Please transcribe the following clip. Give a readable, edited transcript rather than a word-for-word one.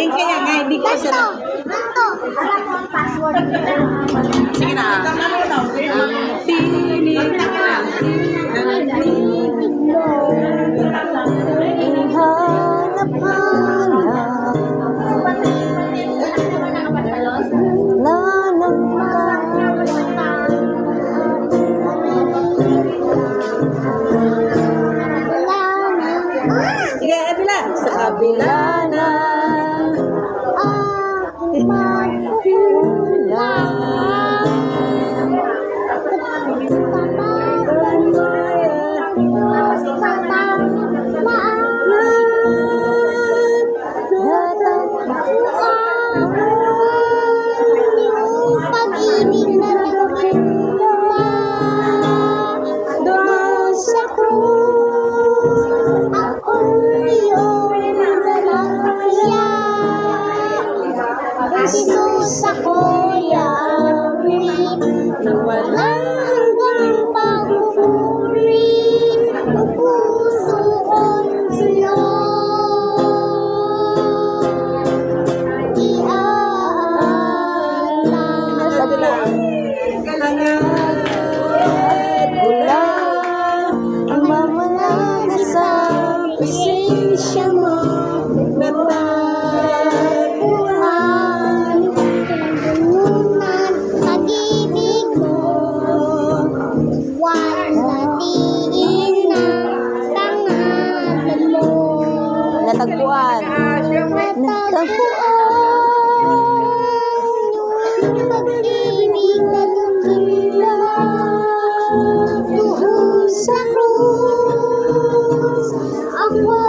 Kaya nga, hindi ko sila. Sige na. Sa kabila na pag-ibig na nagkita doon sa krus, ako yun na nakaya. Jesus ako'y awit na walang hanggang pagpupuri, ang puso ko'y ang mamala na sa pasensya mo na tapuan, kagunan, pag-ibig mo, wala tiin na tangalan mo. Natagpuan. Yung pag-ibig na nagkila doon sa krus, ako